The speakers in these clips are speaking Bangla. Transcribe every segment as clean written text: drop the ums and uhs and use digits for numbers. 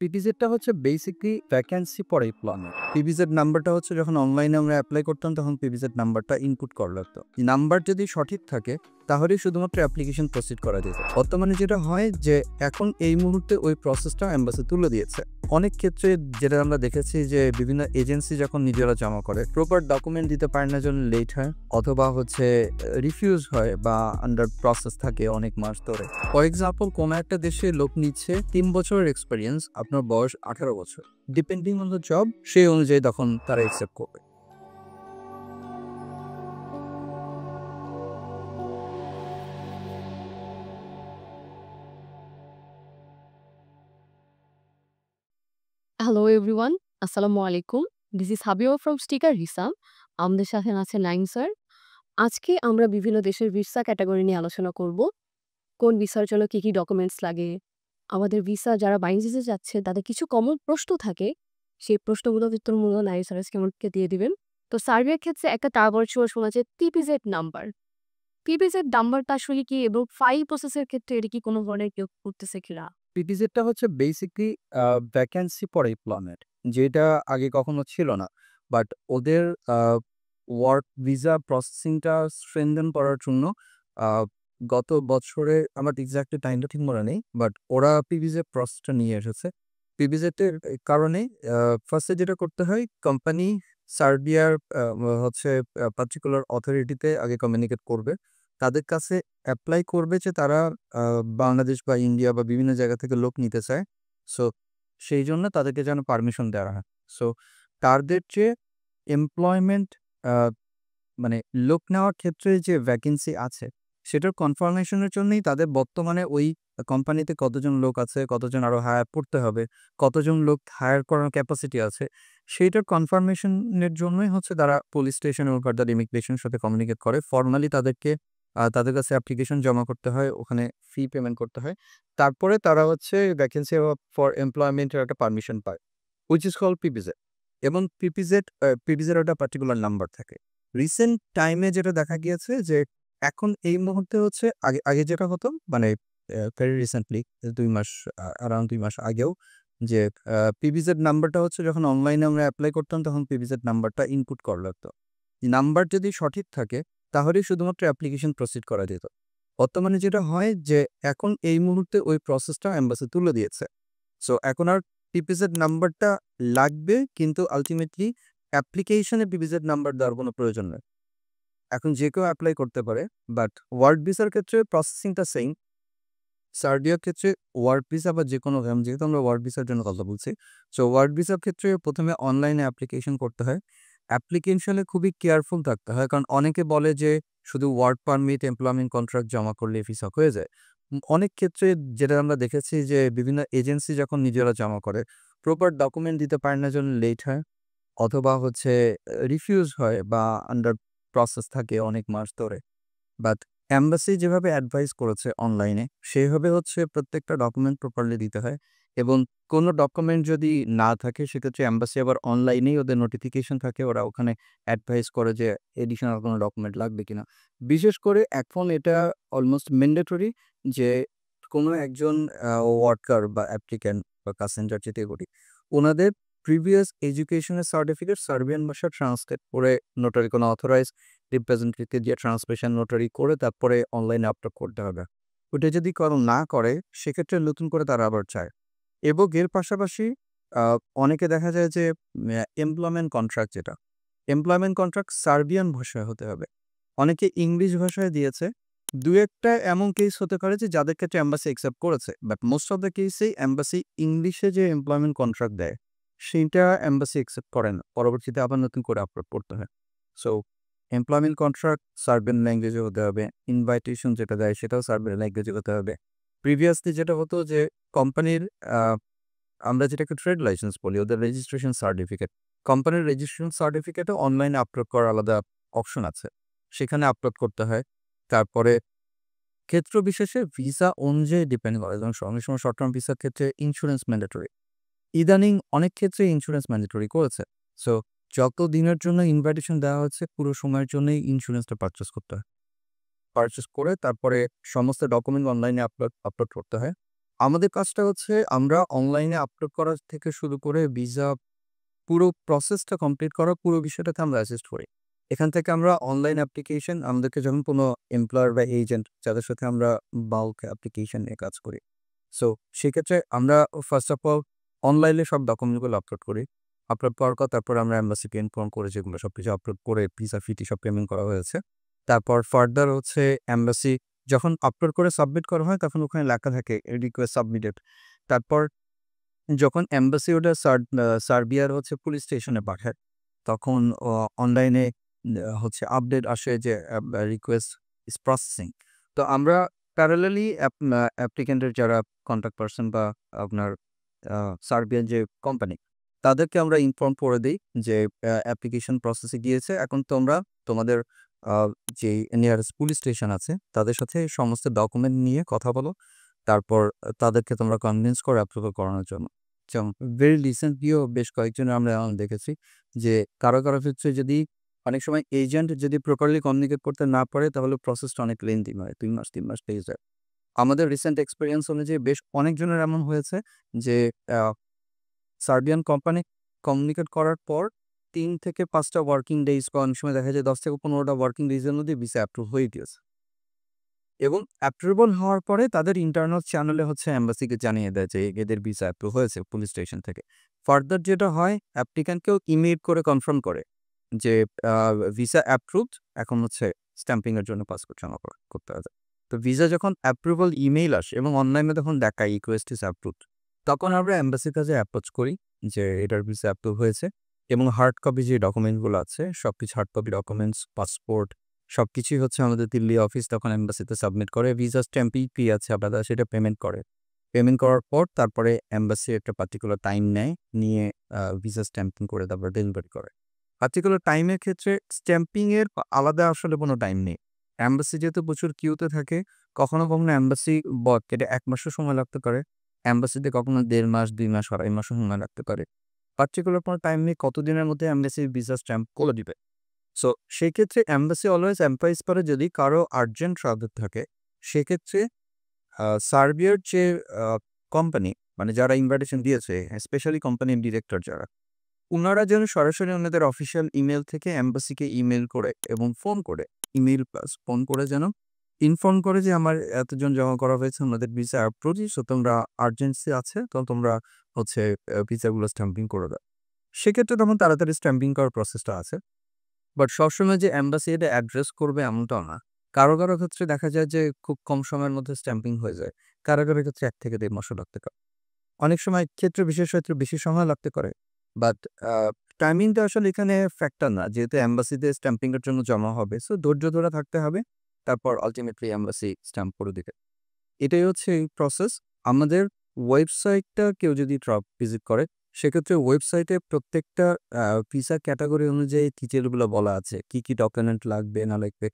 পিপিজেডটা হচ্ছে basically vacancy for employment. PPZ নাম্বারটা হচ্ছে যখন অনলাইনে আমরা এপ্লাই করতাম তখন পিপিজেড নাম্বারটা ইনপুট করা লাগতো। নাম্বার যদি সঠিক থাকে তাহলেই শুধুমাত্র অ্যাপ্লিকেশন প্রসিড করা যেত। বর্তমানে যেটা হয় যে এখন এই মুহূর্তে ওই প্রসেসটা এমবাসি তুলে দিয়েছে। অনেক ক্ষেত্রে যেটা আমরা দেখেছি যে বিভিন্ন এজেন্সি যখন নিজেরা জমা করে প্রপার ডকুমেন্ট দিতে পারে না, জন্য লেট হয় অথবা হচ্ছে রিফিউজ হয় বা আন্ডার প্রসেস থাকে অনেক মাস ধরে। ফর এক্সাম্পল, কোনো একটা দেশে লোক নিচ্ছে 3 বছরের এক্সপিরিয়েন্স, আপনার বয়স 18 বছর, ডিপেন্ডিং অন দ্য জব সেই অনুযায়ী তখন তারা অ্যাকসেপ্ট করবে। হ্যালো এভরিওয়ান, আসসালামু আলাইকুম। This is Habiba from sticker রিসাম। আমাদের সাথে আছে নাইম স্যার। আজকে আমরা বিভিন্ন দেশের ভিসা ক্যাটাগরি নিয়ে আলোচনা করব। কোন ভিসার জন্য কী ডকুমেন্টস লাগে, আমাদের ভিসা যারা বাইনজিসে যাচ্ছে তাদের কিছু কমন প্রশ্ন থাকে, সেই প্রশ্নগুলোর উত্তরগুলো নাইম স্যার আজকে আমাদেরকে দিয়ে দিবেন। তো সার্ভের ক্ষেত্রে একটা টার্বার শোনা যায় পিপিজেড নাম্বার। পিপিজেড নাম্বারটা আসলে কি এবং ফাইল প্রসেসের ক্ষেত্রে এটা কি কোনো ধরনের কেউ করতেছে কিনা? পিটিজেডটা হচ্ছে বেসিক্যালি ভ্যাকেন্সি ফর এমপ্লয়মেন্ট, যেটা আগে কখনো ছিল না। বাট ওদের ওয়ার্ক ভিসা প্রসেসিংটা স্ট্রেনদেন করার জন্য গত বছরে আমার এক্সাক্টলি টাইমটা ঠিক মনে নেই, বাট ওরা পিভিজেড প্রসেসটা নিয়ে এসেছে। পিভিজেডের কারণে ফার্স্টে যেটা করতে হয়, কোম্পানি সার্বিয়ার হচ্ছে পার্টিকুলার অথরিটিতে আগে কমিউনিকেট করবে, তাদের কাছে অ্যাপ্লাই করবে যে তারা বাংলাদেশ বা ইন্ডিয়া বা বিভিন্ন জায়গা থেকে লোক নিতে চায়। সো সেই জন্য তাদেরকে যেন পারমিশন দেওয়া হয়। সো তাদের যে এমপ্লয়মেন্ট মানে লোক নেওয়ার ক্ষেত্রে যে ভ্যাকেন্সি আছে সেটার কনফার্মেশনের জন্যই তাদের বর্তমানে ওই কোম্পানিতে কতজন লোক আছে, কতজন আরও হায়ার করতে হবে, কতজন লোক হায়ার করার ক্যাপাসিটি আছে, সেইটার কনফার্মেশনের জন্যই হচ্ছে তারা পুলিশ স্টেশন এবং ফার্দার ইমিগ্রেশনের সাথে কমিউনিকেট করে। ফর্মালি তাদেরকে তাদের কাছে অ্যাপ্লিকেশন জমা করতে হয়, ওখানে ফি পেমেন্ট করতে হয়, তারপরে তারা হচ্ছে ভ্যাকেন্সি ফর এমপ্লয়মেন্টের একটা পারমিশন পায়, হুইচ ইজ কল পিপিজেড। এবং পিপিজেড একটা পার্টিকুলার নাম্বার থাকে। রিসেন্ট টাইমে যেটা দেখা গিয়েছে যে এখন এই মুহূর্তে হচ্ছে আগে আগে যেটা হতো মানে ভেরি রিসেন্টলি ২ মাস অ্যারাউন্ড ২ মাস আগেও যে পিভিজেড নাম্বারটা হচ্ছে যখন অনলাইনে আমরা এপ্লাই করতাম তখন পিভিজেড নাম্বারটা ইনপুট করা লাগতো। নাম্বার যদি সঠিক থাকে তাহলেই শুধুমাত্র অ্যাপ্লিকেশন প্রসিড করা যেত। বর্তমানে যেটা হয় যে এখন এই মুহূর্তে ওই প্রসেসটা এমবাসি তুলে দিয়েছে। সো এখন আর পিপিজেড নাম্বারটা লাগবে, কিন্তু আলটিমেটলি অ্যাপ্লিকেশনে পিপিজেড নাম্বার দেওয়ার কোনো প্রয়োজন নেই। এখন যে কেউ এপ্লাই করতে পারে, বাট ওয়ার্ক ভিসার ক্ষেত্রে প্রসেসিংটা সেম। সার্বিয়ার ক্ষেত্রে ওয়ার্ক ভিসা বা যেকোনো যেহেতু আমরা ওয়ার্ক ভিসার জন্য কথা বলছি, সো ওয়ার্ক ভিসার ক্ষেত্রে প্রথমে অনলাইনে অ্যাপ্লিকেশন করতে হয়। অ্যাপ্লিকেশনে খুবই কেয়ারফুল থাকতে হয়, কারণ অনেকে বলে যে শুধু ওয়ার্ক পারমিট, এমপ্লয়মেন্ট কন্ট্রাক্ট জমা করলে ভিসা হয়ে যায়। অনেক ক্ষেত্রে যেটা আমরা দেখেছি যে বিভিন্ন এজেন্সি যখন নিজেরা জমা করে প্রপার ডকুমেন্ট দিতে পারে না, জন্য লেট হয় অথবা হচ্ছে রিফিউজ হয় বা আন্ডার প্রসেস থাকে অনেক মাস ধরে। বাট এম্বাসি যেভাবে অ্যাডভাইস করেছে অনলাইনে, সেভাবে হচ্ছে প্রত্যেকটা ডকুমেন্ট প্রপারলি দিতে হয়। এবং কোনো ডকুমেন্ট যদি না থাকে সেক্ষেত্রে এম্বাসি আবার অনলাইনেই ওদের নোটিফিকেশন থাকে, ওরা ওখানে অ্যাডভাইস করে যে এডিশনাল কোনো ডকুমেন্ট লাগবে কিনা। বিশেষ করে এখন এটা অলমোস্ট ম্যান্ডেটরি যে কোনো একজন ওয়ার্কার বা অ্যাপ্লিক্যান্ট বা প্যাসেঞ্জার যেটাই বলি, ওনাদের প্রিভিয়াস এডুকেশনের সার্টিফিকেট সার্বিয়ান ভাষা ট্রান্সলেট করে নোটারি কোনো অথরাইজ রিপ্রেজেন্টেটিভকে দিয়ে ট্রান্সলেশন নোটারি করে তারপরে অনলাইনে আপলোড করতে হবে। ওটা যদি না করে সেক্ষেত্রে নতুন করে তারা আবার চায়। এবং এর পাশাপাশি আ অনেকে দেখা যায় যে এমপ্লয়মেন্ট কন্ট্রাক্ট যেটা, এমপ্লয়মেন্ট কন্ট্রাক্ট সার্বিয়ান ভাষায় হতে হবে। অনেকে ইংলিশ ভাষায় দিয়েছে। ২-১ টা এমন কেস হতে পারে যে যাদের ক্ষেত্রে এম্বাসি অ্যাকসেপ্ট করেছে। বাট মোস্ট অফ দ্যা কেসেই এম্বাসি ইংলিশে যে এমপ্লয়মেন্ট কন্ট্রাক্ট দেয়, সেইটা এম্বাসি অ্যাকসেপ্ট করে না। পরবর্তীতে আবার নতুন করে আপলোড করতে হয়। সো এমপ্লয়মেন্ট কন্ট্রাক্ট সার্বিয়ান ল্যাঙ্গুয়েজে হতে হবে। ইনভাইটেশন যেটা দেয় সেটাও সার্বিয়ান ল্যাঙ্গুয়েজে হতে হবে। প্রিভিয়াসলি যেটা হতো যে কোম্পানির আ আমরা যেটাকে ট্রেড লাইসেন্স বলি, ওদের রেজিস্ট্রেশন সার্টিফিকেট। কোম্পানির রেজিস্ট্রেশন সার্টিফিকেটও অনলাইনে আপলোড করার আলাদা অপশন আছে। সেখানে আপলোড করতে হয়। তারপরে ক্ষেত্র বিশেষে ভিসা অনুযায়ী ডিপেন্ড করে। যেমন অনেক সময় শর্ট টার্ম ভিসার ক্ষেত্রে ইন্স্যুরেন্স ম্যান্ডেটরি। ইদানিং অনেক ক্ষেত্রে ইন্স্যুরেন্স ম্যান্ডেটরি করেছে। সো যত দিনের জন্য ইনভাইটেশন দেওয়া হচ্ছে পুরো সময়ের জন্যই ইন্স্যুরেন্সটা পারচেজ করতে হয়। পারচেজ করে তারপরে সমস্ত ডকুমেন্ট অনলাইনে আপলোড আপলোড করতে হয়। আমাদের কাজটা হচ্ছে আমরা অনলাইনে আপলোড করা থেকে শুরু করে ভিসা পুরো প্রসেসটা কমপ্লিট করা পুরো বিষয়টাতে আমরা অ্যাসিস্ট করি। এখান থেকে আমরা অনলাইন অ্যাপ্লিকেশন আমাদেরকে যখন কোনো এমপ্লয়ার বা এজেন্ট যাদের সাথে আমরা বাল্ক অ্যাপ্লিকেশন নিয়ে কাজ করি। সো সেক্ষেত্রে আমরা ফার্স্ট অফ অল অনলাইনে সব ডকুমেন্টগুলো আপলোড করি। আপলোড করার পর তারপর আমরা এম্বাসিকে ইনফর্ম করে যেগুলো সবকিছু আপলোড করে ভিসা ফি-টি সব পেমেন্ট করা হয়েছে। তারপর ফার্দার হচ্ছে এম্বাসি যখন আপলোড করে সাবমিট করা হয় তখন ওখানে লেখা থাকে রিকোয়েস্ট সাবমিটেড। তারপর যখন এম্বাসি ওটা সার্বিয়ার হচ্ছে পুলিশ স্টেশনে পাঠায়, তখন অনলাইনে হচ্ছে আপডেট আসে যে রিকোয়েস্ট ইস প্রসেসিং। তো আমরা প্যারালালি অ্যাপ্লিক্যান্টের যারা কন্টাক্ট পারসন বা আপনার সার্বিয়ান যে কোম্পানি, তাদেরকে আমরা ইনফর্ম করে দেই যে অ্যাপ্লিকেশন প্রসেসে গিয়েছে। এখন তোমরা তোমাদের আ যে নিয়ারেস্ট পুলিশ স্টেশন আছে, তাদের সাথে সমস্ত ডকুমেন্ট নিয়ে কথা বলো। তারপর তাদেরকে তোমরা কনভিন্স করো অ্যাপ্রুভাল করানোর জন্য। যেমন ভেরি রিসেন্টলিও বেশ কয়েকজনের আমরা এমন দেখেছি যে কারো ক্ষেত্রে যদি অনেক সময় এজেন্ট যদি প্রপারলি কমিউনিকেট করতে না পারে তাহলে প্রসেসটা অনেক লেন্থি হয়। ২ মাস ৩ মাস লেগে যায়। আমাদের রিসেন্ট এক্সপেরিয়েন্স অনুযায়ী বেশ অনেকজনের এমন হয়েছে যে আ সার্বিয়ান কোম্পানি কমিউনিকেট করার পর ৩ থেকে ৫ টা ওয়ার্কিং ডেইজ বা অনেক সময় দেখা যায় ১০ থেকে ১৫ টা ওয়ার্কিং ডেইজ এর মধ্যে ভিসা অ্যাপ্রুভ হয়ে গিয়েছে। এবং অ্যাপ্রুভাল হওয়ার পরে তাদের ইন্টারনাল চ্যানেলে হচ্ছে এম্বাসিকে জানিয়ে দেয় যে এদের ভিসা অ্যাপ্রুভ হয়েছে পুলিশ স্টেশন থেকে। ফার্দার যেটা হয় অ্যাপ্লিক্যান্টকেও ইমেইল করে কনফার্ম করে যে আ ভিসা অ্যাপ্রুভড এখন হচ্ছে স্ট্যাম্পিং এর জন্য পাসপোর্ট জমা করতে হবে। তো ভিসা যখন অ্যাপ্রুভাল ইমেইল আসে এবং অনলাইনে তখন দেখায় রিকোয়েস্ট ইস অ্যাপ্রুভড, তখন আমরা এম্বাসির কাছে অ্যাপ্রোচ করি যে এটার ভিসা অ্যাপ্রুভ হয়েছে এবং হার্ড কপি যে ডকুমেন্টগুলো আছে সবকিছু হার্ড কপি ডকুমেন্টস, পাসপোর্ট সবকিছুই হচ্ছে আমাদের দিল্লি অফিস তখন এম্বাসিতে সাবমিট করে। ভিসা স্ট্যাম্পিং ফি আছে আলাদা সেটা পেমেন্ট করে। পেমেন্ট করার পর তারপরে এম্বাসি একটা পার্টিকুলার টাইম নেয়, নিয়ে ভিসা স্ট্যাম্পিং করে তারপর ডেলিভারি করে। পার্টিকুলার টাইমের ক্ষেত্রে স্ট্যাম্পিং এর আলাদা আসলে কোনো টাইম নেই। এম্বাসি যেহেতু প্রচুর কিউতে থাকে, কখনো এম্বাসি কেটে ১ মাসও সময় লাগতে পারে। এম্বাসিতে কখনো ১.৫ মাস, ২ মাস, ২.৫ মাসও সময় লাগতে পারে। পার্টিকুলার কোনো টাইম নেই কতদিনের মধ্যে এম্বাসি ভিসা স্ট্যাম্প করে দিবে। সো সেক্ষেত্রে এম্বাসি অলওয়েজ এম্পাইজ করে যদি কারো আর্জেন্ট ট্রাভেল থাকে, সেক্ষেত্রে সার্বিয়ার যে আ কোম্পানি মানে যারা ইনভাইটেশন দিয়েছে, স্পেশালি কোম্পানির ডিরেক্টর যারা, উনারা যেন সরাসরি ওনাদের অফিসিয়াল ইমেইল থেকে এম্বাসিকে ইমেইল করে এবং ফোন করে, ইমেইল প্লাস ফোন করে যেন ইনফর্ম করে যে আমার এতজন জমা করা হয়েছে, আমাদের ভিসা অ্যাপ্রুভ সো তোমরা আর্জেন্সি আছে তো তোমরা হচ্ছে ভিসাগুলো স্ট্যাম্পিং করে দাও। সেক্ষেত্রে তখন তাড়াতাড়ি স্ট্যাম্পিং করার প্রসেসটা আছে। বাট সবসময় যে এম্বাসি এটা অ্যাড্রেস করবে এমনটাও না। কারো ক্ষেত্রে দেখা যায় যে খুব কম সময়ের মধ্যে স্ট্যাম্পিং হয়ে যায়। কারো ক্ষেত্রে ১ থেকে ১.৫ মাসও লাগতে পারে। অনেক সময় ক্ষেত্রে বেশি সময় লাগতে পারে। বাট আ টাইমিংটা আসলে এখানে ফ্যাক্টর না। যেহেতু এম্বাসিতে স্ট্যাম্পিং এর জন্য জমা হবে। সো ধৈর্য ধরে থাকতে হবে। তারপর আল্টিমেটলি এম্বাসি স্ট্যাম্প করে দিবে। এটাই হচ্ছে এই প্রসেস। আমাদের ওয়েবসাইটটা কেউ যদি ভিজিট করে, সেক্ষেত্রে ওয়েবসাইটে প্রত্যেকটা ভিসা ক্যাটেগরি অনুযায়ী ডিটেইলগুলো বলা আছে। কি ডকুমেন্ট লাগবে না লাগবে।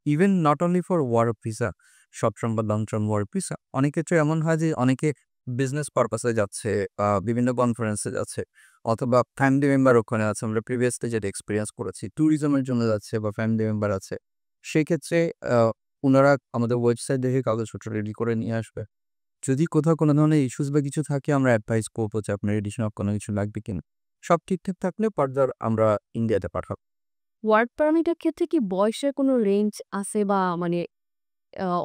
Even not only for work visa, short term বা লং টার্ম ওয়ার্ক ভিসা। অনেক ক্ষেত্রে এমন হয় যে অনেকে বিজনেস পারপাস এ যাচ্ছে বা বিভিন্ন কনফারেন্সে যাচ্ছে অথবা ফ্যামিলি মেম্বার ওখানে আছে। আমরা প্রিভিয়াসলি যেটা এক্সপেরিয়েন্স করেছি, ট্যুরিজম এর জন্য যাচ্ছে বা ফ্যামিলি মেম্বার আছে। সেক্ষেত্রে আ উনারা আমাদের ওয়েবসাইট দেখে কাগজপত্র রেডি করে নিয়ে আসবে। যদি কোথাও কোনো ধরনের ইস্যুস বা কিছু থাকে আমরা অ্যাডভাইস করব যে আপনার এডিশনাল কোনো কিছু লাগবে কিনা। সব ঠিকঠাক থাকলে ফার্দার আমরা ইন্ডিয়াতে পাঠাবো। ওয়ার্ক পারমিটের ক্ষেত্রে কি বয়সের কোনো রেঞ্জ আছে বা মানে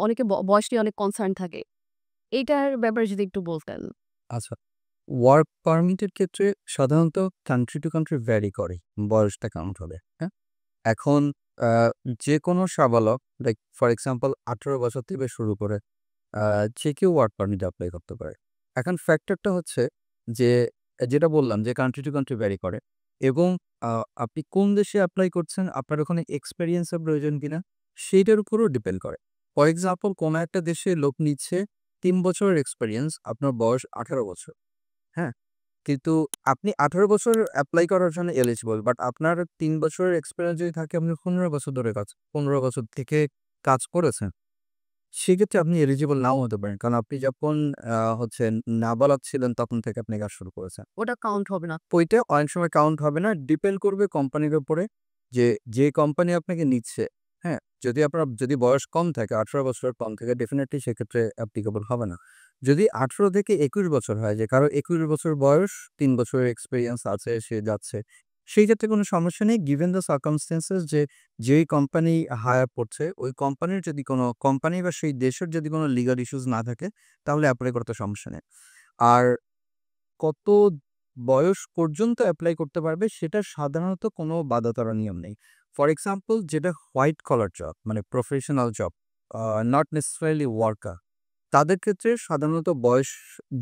অনেকে বয়স নিয়ে অনেক কনসার্ন থাকে। এইটার ব্যাপারে যদি একটু বলতেন। আচ্ছা, ওয়ার্ক পারমিটের ক্ষেত্রে সাধারণত কান্ট্রি টু কান্ট্রি ভ্যারি করে বয়সটা কাউন্ট হবে। হ্যাঁ? এখন আ যেকোনো সাবালক লাইক ফর এক্সাম্পল ১৮ বছর থেকে শুরু করে আ যে কেউ ওয়ার্ক পারমিট এপ্লাই করতে পারে। এখন ফ্যাক্টরটা হচ্ছে যে যেটা বললাম যে কান্ট্রি টু কান্ট্রি ভ্যারি করে এবং আ আপনি কোন দেশে এপ্লাই করছেন, আপনার ওখানে এক্সপেরিয়েন্স এর প্রয়োজন কিনা সেইটার উপরও ডিপেন্ড করে। ফর এক্সাম্পল কোন একটা দেশে লোক নিচ্ছে ৩ বছরের এক্সপেরিয়েন্স, আপনার বয়স ১৮ বছর। হ্যাঁ? কিন্তু আপনি ১৮ বছর এপ্লাই করার জন্য এলিজিবল। বাট আপনার ৩ বছরের এক্সপেরিয়েন্স যদি থাকে, আপনি ১৫ বছর ধরে ১৫ বছর থেকে কাজ করেছেন, সেক্ষেত্রে আপনি এলিজিবল নাও হতে পারেন। কারণ আপনি যখন হচ্ছে নাবালক ছিলেন তখন থেকে আপনি কাজ শুরু করেছেন। ওটা কাউন্ট হবে না। ওইটা অনেক সময় কাউন্ট হবে না। ডিপেন্ড করবে কোম্পানির উপরে যে, যে কোম্পানি আপনাকে নিচ্ছে, হ্যাঁ? যদি বয়স কম থাকে, ১৮ বছরের কম থাকে ডেফিনিটলি সেক্ষেত্রে অ্যাপ্লিকেবল হবে না। যদি 18 থেকে 21 বছর হয় যে কারো 21 বছর বয়স, 3 বছরের এক্সপেরিয়েন্স আছে, সে যাচ্ছে। সেই ক্ষেত্রে কোনো সমস্যা নেই গিভেন দ্য সার্কামস্ট্যান্সেস যে যেই কোম্পানি হায়ার করছে, ওই কোম্পানির যদি কোনো কোম্পানি বা সেই দেশের যদি কোনো লিগাল ইস্যুস না থাকে, তাহলে এপ্লাই করতে সমস্যা নেই। আর কত বয়স পর্যন্ত এপ্লাই করতে পারবে সেটা সাধারণত কোনো বাঁধা-ধরা নিয়ম নেই। ফর এক্সাম্পল যেটা হোয়াইট কলার জব মানে professional job, not necessarily worker, তাদের ক্ষেত্রে সাধারণত বয়স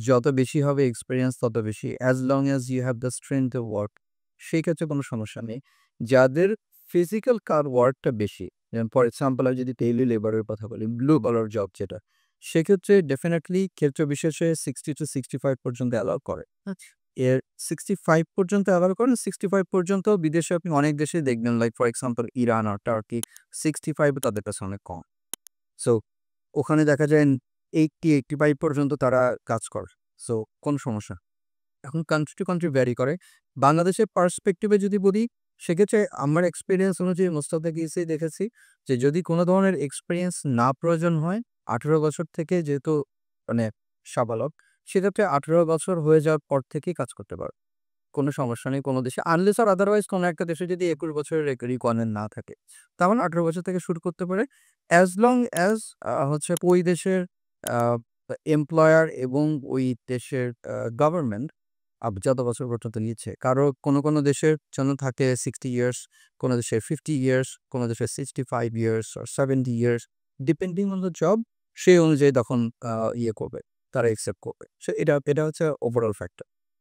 যত বেশি হবে এক্সপেরিয়েন্স তত বেশি। As long as you have the strength to work, সেই ক্ষেত্রে কোনো সমস্যা নেই। যাদের ফিজিক্যাল ওয়ার্কটা বেশি, যেমন ফর এক্সাম্পল আমি যদি ডেইলি লেবারের কথা বলি, ব্লু কলার জব যেটা, সেক্ষেত্রে ডেফিনিটলি ক্ষেত্র বিশেষে 60 to 65 পর্যন্ত অ্যালাউ করে। আচ্ছা। এর 65 পর্যন্ত অ্যালাউ করেন। 65 পর্যন্ত বিদেশে আপনি অনেক দেশেই দেখবেন লাইক ফর এক্সাম্পল ইরান আর টার্কি 65 ও তাদের কাছে অনেক কম। সো ওখানে দেখা যায় 80-85 পর্যন্ত তারা কাজ করে। সো কোন সমস্যা? এখন কান্ট্রি টু কান্ট্রি ভ্যারি করে। বাংলাদেশের পার্সপেক্টিভে যদি বলি, সেক্ষেত্রে আমার এক্সপেরিয়েন্স অনুযায়ী মোস্ট অফ দ্য কেসেই দেখেছি যে যদি কোনো ধরনের এক্সপেরিয়েন্স না প্রয়োজন হয়, 18 বছর থেকে যেহেতু মানে সাবালক, সেক্ষেত্রে 18 বছর হয়ে যাওয়ার পর থেকেই কাজ করতে পারবে। কোনো সমস্যা নেই কোনো দেশে। আনলেস আর আদারওয়াইজ কোনো একটা দেশে যদি 21 বছরের রিকোয়ারমেন্ট না থাকে। তাহলে 18 বছর থেকে শুরু করতে পারে। অ্যাজ লং অ্যাজ হচ্ছে ওই দেশের আ এমপ্লয়ার এবং ওই দেশের গভর্নমেন্ট যত বছর পর্যন্ত নিচ্ছে। কোনো দেশের জন্য থাকে 60 ইয়ার্স, কোনো দেশের 50 ইয়ার্স, কোনো দেশের 65 years or 70 years depending on the job, সেই অনুযায়ী তখন ইয়ে করবে, তারা অ্যাকসেপ্ট করবে। সো এটা হচ্ছে ওভারঅল ফ্যাক্টর।